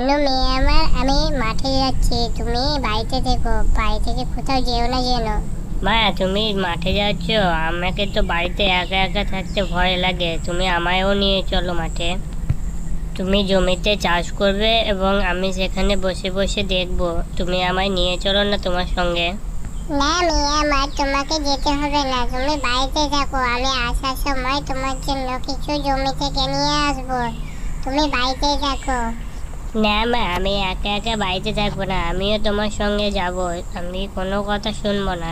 জানো মেয়ে আমার, আমি মাঠে যাচ্ছি, তুমি বাড়িতে থেকো, বাড়ি থেকে কোথাও যেও না যেন। মা, তুমি মাঠে যাচ্ছ? আমাকে তো বাড়িতে একা একা থাকতে ভয় লাগে, তুমি আমায়ও নিয়ে চলো মাঠে। তুমি জমিতে চাষ করবে এবং আমি সেখানে বসে বসে দেখবো। তুমি আমায় নিয়ে চলো না তোমার সঙ্গে। না মেয়ে আমার, তোমাকে যেতে হবে না, তুমি বাড়িতে থাকো, আমি আসার সময় তোমার জন্য কিছু জমি থেকে নিয়ে আসবো, তুমি বাড়িতেই থাকো। না মা, আমি একা একা বাড়িতে থাকবো না, আমিও তোমার সঙ্গে যাব। আমি কোনো কথা শুনবো না।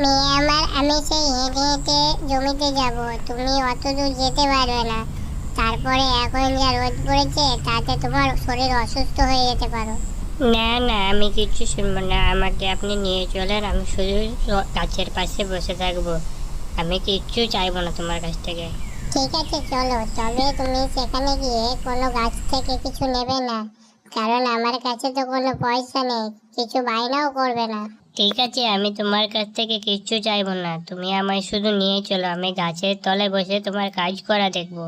মেয়ে আমার, আমি সেই হেঁটে হেঁটে জমিতে যাব, তুমি অত দূর যেতে পারবে না। তারপরে এখন যা রোদ পড়েছে তাতে তোমার শরীর অসুস্থ হয়ে যেতে পারো। না না, আমি কিচ্ছু শুনবো না, আমাকে আপনি নিয়ে চলেন, আমি শুধু গাছের পাশে বসে থাকবো। আমি কিচ্ছু চাইবো না তোমার কাছ থেকে। ঠিক আছে চলো, তবে তুমি সেখানে গিয়ে কোনো গাছ থেকে কিছু নেবে না, কারণ আমার কাছে তো কোনো পয়সা নেই, কিছু বায়নাও করবে না। ঠিক আছে, আমি তোমার কাছ থেকে কিচ্ছু চাইবো না, তুমি আমায় শুধু নিয়ে চলো, আমি গাছের তলায় বসে তোমার কাজ করা দেখবো।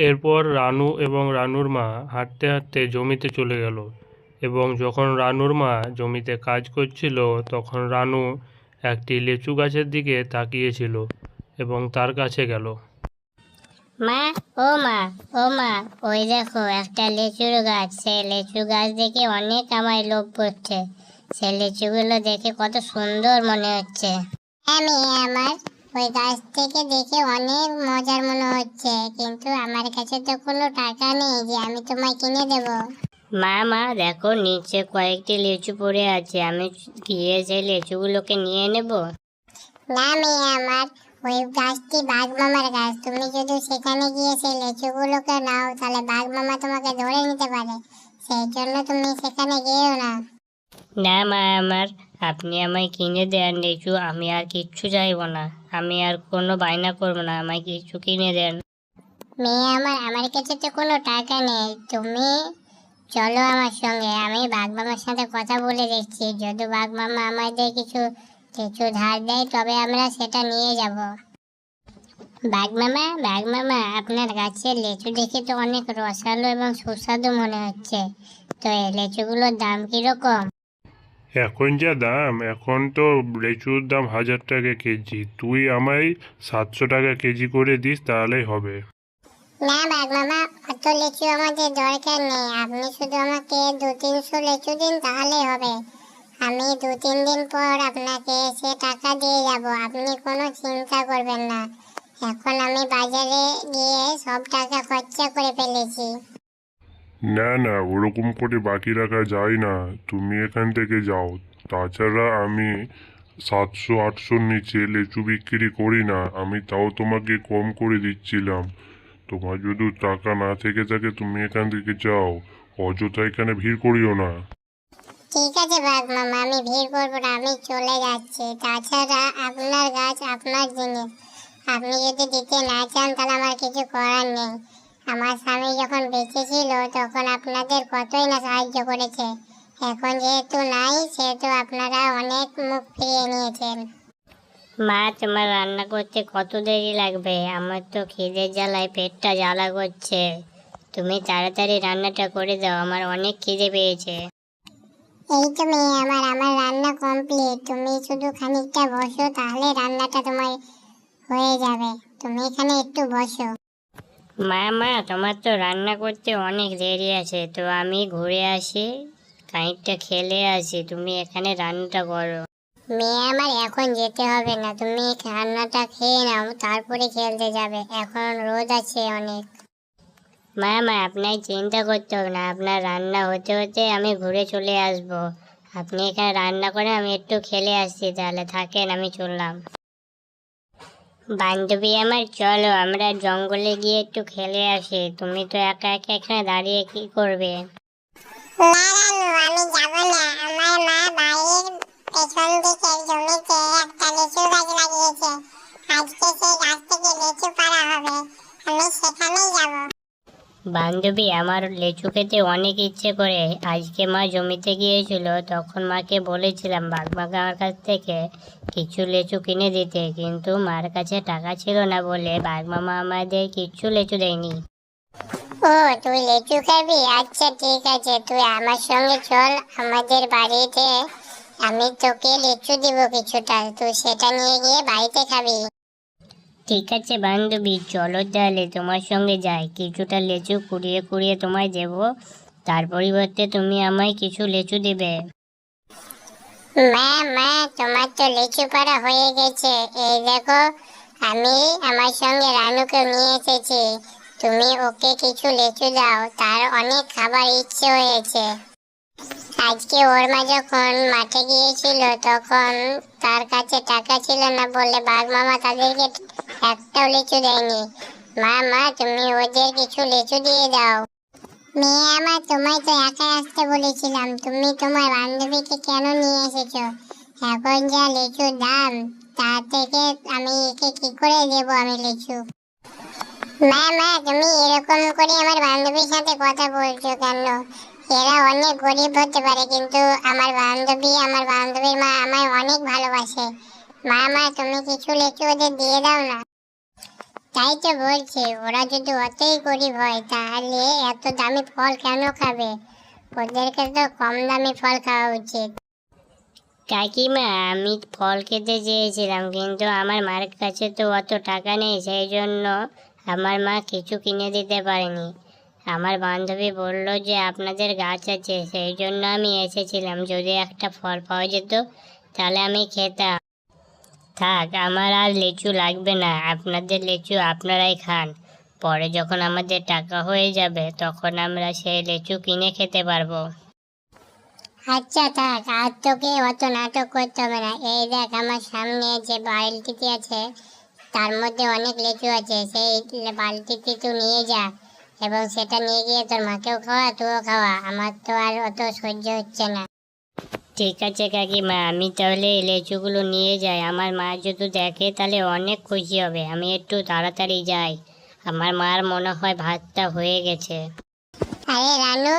এরপর রানু এবং রানুর মা হাঁটতে হাঁটতে জমিতে চলে গেল এবং যখন রানুর মা জমিতে কাজ করছিল তখন রানু একটি লিচু গাছের দিকে তাকিয়েছিল এবং তার কাছে গেল। মা, ও মা, ও মা, ওই দেখো একটা লিচুর গাছ, সেই লিচু গাছ দেখে অনেক আমার লোভ করছে। সেই লিচুগুলো দেখে কত সুন্দর মনে হচ্ছে। হ্যাঁ মেয়ে আমার, ওই গাছ থেকে দেখে অনেক মজার মনে হচ্ছে, কিন্তু আমার কাছে তো কোনো টাকা নেই যে আমি তোমায় কিনে দেবো। মা মা, দেখো নিচে কয়েকটি লিচু পড়ে আছে, আমি গিয়ে সেই লিচুগুলোকে নিয়ে নেব। না মেয়ে আমার, ওই গাছটি বাঘ মামার গাছ, তুমি যদি সেখানে গিয়ে সেই লিচুগুলোকে নাও তাহলে বাঘ মামা তোমাকে ধরে নিতে পারে, সেই জন্য তুমি সেখানে গিয়েও না। না মা আমার, আপনি আমায় কিনে দেন লিচু, আমি আর কিচ্ছু চাইবো না, আমি আর কোনো বায়না করবো না, আমায় কিছু কিনে দেন। মেয়ে আমার, আমার কাছে তো কোনো টাকা নেই, তুমি চলো আমার সঙ্গে, আমি বাঘ মামার সাথে কথা বলে দেখছি, যদি বাঘ মামা আমাদের কিছু কিছু ধার দেয় তবে আমরা সেটা নিয়ে যাব। বাঘ মামা, বাঘ মামা, আপনার গাছের লিচু দেখে তো অনেক রসালো এবং সুস্বাদু মনে হচ্ছে, তো এই লিচুগুলোর দাম কিরকম? এখন যা দাম, এখন তো লিচুর দাম 1000 টাকা কেজি, তুই আমায় 700 টাকা কেজি করে দিস তাহলেই হবে। না বাঘ মামা, অত লিচু আমাদের দরকার নেই, আপনি শুধু আমাকে 200-300 লিচু দিন তাহলেই হবে, আমি 2-3 দিন পর আপনাকে সে টাকা দিয়ে যাব, আপনি কোনো চিন্তা করবেন না, এখন আমি বাজারে গিয়ে সব টাকা খরচা করে ফেলেছি। না না, ওরকম করে বাকি রাখা যায় না, তুমি এখান থেকে যাও। তাছাড়া আমি 700-800-র নিচে লিচু বিক্রি করি না, আমি তাও তোমাকে কম করে দিচ্ছিলাম। তোমার যদি টাকা না থেকে থাকে তুমি এখান থেকে যাও, অযথা এখানে ভিড় করিও না। ঠিক আছে বাঘ মামা, আমি ভিড় করবো না, আমি চলে যাচ্ছি, তাছাড়া আপনার গাছ আপনার জিনিস, আপনি যদি দিতে না চান তাহলে আমার কিছু করার নেই, আমার স্বামী যখন বেঁচে ছিল তখন আপনাদের কতই না সাহায্য করেছে, এখন যেহেতু নাই সেহেতু আপনারা অনেক মুখ ফিরিয়ে নিয়েছেন। মা, তোমার রান্না করতে কত দেরি লাগবে? আমার তো খিদের জ্বালায় পেটটা জ্বালা করছে, তুমি তাড়াতাড়ি রান্নাটা করে দাও, আমার অনেক খিদে পেয়েছে। এই তো মেয়ে আমার, আমার রান্না কমপ্লিট, তুমি শুধু খানিকটা বসো তাহলে রান্নাটা তোমার হয়ে যাবে, তুমি এখানে একটু বসো। মা মা, তোমার তো রান্না করতে অনেক দেরি আছে, তো আমি ঘুরে আসি, খানিকটা খেলে আসি, তুমি এখানে রান্নাটা করো। মেয়ে আমার, এখন যেতে হবে না, তুমি রান্নাটা খেয়ে নাও তারপরে খেলতে যাবে, এখন রোদ আছে অনেক। মা মা, আপনার চিন্তা করতে হবে না, আপনার রান্না হতে হতে আমি ঘুরে চলে আসবো, আপনি এখানে রান্না করে আমি একটু খেলে আসছি, তাহলে থাকেন, আমি চললাম। বান্ধবী আমার, চলো আমরা জঙ্গলে গিয়ে একটু খেলে আসি, তুমি তো একা একা এখানে দাঁড়িয়ে কি করবে? না রানু, আমি যাব না, আমার মা বাড়ির পেছন দিকে জমিতে একটা লিচু গাছ লাগিয়েছে, আজকে সেই গাছ থেকে লিচু পাড়া হবে, আমি সেখানেই যাব। বান্ধবী, আমার লিচু খেতে অনেক ইচ্ছে করে। আজকে মা জমিতে গিয়েছিল, তখন মাকে বলেছিলাম বাঘমাকে আমার কাছ থেকে কিছু লিচু কিনে দিতে, কিন্তু মার কাছে টাকা ছিল না বলে বাঘমামা আমাদের কিচ্ছু লিচু দেয়নি। ও, তুই লিচু খাবি? আচ্ছা ঠিক আছে, তুই আমার সঙ্গে চল আমাদের বাড়িতে। আমি তোকে লিচু দিব কিছুটা, তুই সেটা নিয়ে গিয়ে বাড়িতে খাবি। ঠিক আছে বান্ধবী, চলো তাহলে তোমার সঙ্গে যাই। কিছুটা লিচু কুড়িয়ে কুড়িয়ে তোমায় দেবো, তার পরিবর্তে তুমি আমায় কিছু লিচু দেবে। মা মা, তোমার তো লিচু পাড়া হয়ে গেছে। এই দেখো, আমি আমার সঙ্গে রানুকে নিয়ে এসেছি। তুমি ওকে কিছু লিচু দাও, তার অনেক খাবার ইচ্ছে হয়েছে। আজকে ওর মা যখন মাঠে গিয়েছিল তখন তার কাছে টাকা ছিল না বলে বাঘ মামা তাদেরকে একটাও লিচু দেয়নি। মা মা, তুমি ওদের কিছু লিচু দিয়ে দাও। মেয়ে আমার, তোমায় তো একাই আসতে বলেছিলাম, তুমি তোমার বান্ধবীকে কেন নিয়ে এসেছো? এখন যা লিচুর দাম, তা থেকে আমি একে কি করে দেবো আমি লিচু? মা মা, তুমি এরকম করে আমার বান্ধবীর সাথে কথা বলছো কেন? এরা অনেক গরিব হতে পারে, কিন্তু আমার বান্ধবীর মা আমায় অনেক ভালোবাসে। মা মা, তুমি কিছু লিচু ওদের দিয়ে দাও না। তাই তো বলছি, ওরা যদি অতই গরিব হয় তাহলে এত দামি ফল কেন খাবে? ওদেরকে তো কম দামি ফল খাওয়া উচিত। কাকিমা, আমি ফল খেতে চেয়েছিলাম, কিন্তু আমার মার কাছে তো অত টাকা নেই, সেই জন্য আমার মা কিছু কিনে দিতে পারেনি। আমার বান্ধবী বলল যে আপনাদের গাছ আছে, সেই জন্য আমি এসেছিলাম। যদি একটা ফল পাওয়া যেত তাহলে আমি খেতাম। থাক, আমার আর লিচু লাগবে না, আপনাদের লিচু আপনারাই খান। পরে যখন আমাদের টাকা হয়ে যাবে তখন আমরা সেই লিচু কিনে খেতে পারবো। আচ্ছা থাক, আর তোকে অত নাটক করতে হবে না। এই দেখ, আমার সামনে যে বালতিটি আছে তার মধ্যে অনেক লিচু আছে, সেই বালতিটি তুই নিয়ে যা এবং সেটা নিয়ে গিয়ে তোর মাকেও খাওয়া, তুইও খাওয়া। আমার তো আর অত সহ্য হচ্ছে না। ঠিক আছে কাকিমা, আমি তাহলে এই লিচুগুলো নিয়ে যাই। আমার মা যদি দেখে তাহলে অনেক খুশি হবে। আমি একটু তাড়াতাড়ি যাই, আমার মার মনে হয় ভাতটা হয়ে গেছে। আরে রানু,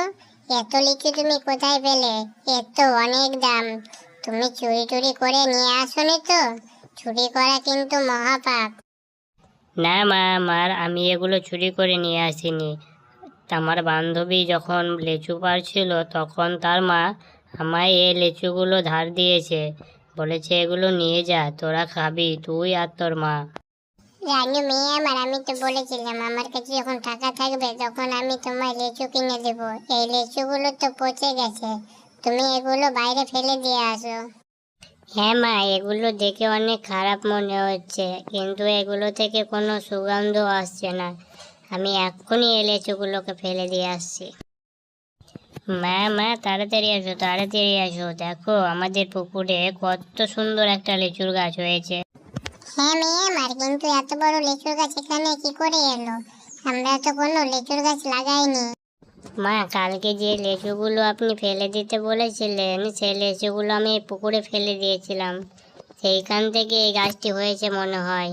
এত লিচু তুমি কোথায় পেলে? এর তো অনেক দাম। তুমি চুরি টুরি করে নিয়ে আসোনি তো? চুরি করা কিন্তু মহাপাপ। না মা, আমি এগুলো চুরি করে নিয়ে আসিনি। আমার বান্ধবী যখন লিচু পাড়ছিল তখন তার মা আমায় এই লিচুগুলো ধার দিয়েছে, বলেছে এগুলো নিয়ে যা, তোরা খাবি, তুই আর তোর মা। রানু মেয়ে আমার, আমি তো বলেছিলাম আমার কাছে যখন টাকা থাকবে তখন আমি তোমায় লিচু কিনে দেবো। এই লিচুগুলো তো পচে গেছে, তুমি এগুলো বাইরে ফেলে দিয়ে আসো। হ্যাঁ মা, এগুলো দেখে অনেক খারাপ মনে হচ্ছে, কিন্তু এগুলো থেকে কোনো সুগন্ধ আসছে না। আমি এক্ষুনি এই লিচুগুলোকে ফেলে দিয়ে আসছি। মা, তাড়াতাড়ি আসো, তাড়াতাড়ি আসো, দেখো আমাদের পুকুরে কত সুন্দর একটা লিচুর গাছ হয়েছে। হ্যাঁ মেয়ে আমার, কিন্তু এত বড় লিচুর গাছ এখানে কি করে এলো? আমরা তো কোনো লিচুর গাছ লাগাইনি। মা, কালকে যে লিচুগুলো আপনি ফেলে দিতে বলেছিলেন সেই লিচুগুলো আমি পুকুরে ফেলে দিয়েছিলাম, সেইখান থেকে এই গাছটি হয়েছে মনে হয়।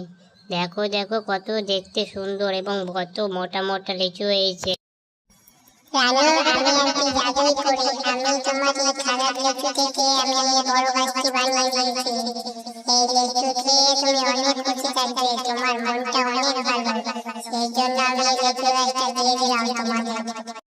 দেখো দেখো, কত দেখতে সুন্দর এবং কত মোটা মোটা লিচু হয়েছে। রানু, আমি একটি জাদুই করি। আমি তোমার এই খারাপ লিচু থেকে আমি এই বড় গাছটি বানিয়ে দিয়েছি। এই লিচু খেয়ে তুমি অনেক খুশি থাকবে, তোমার মনটা অনেক ভালো। সেই জন্য আমি এই লিচু গাছটা দিয়ে দিলাম তোমাদের।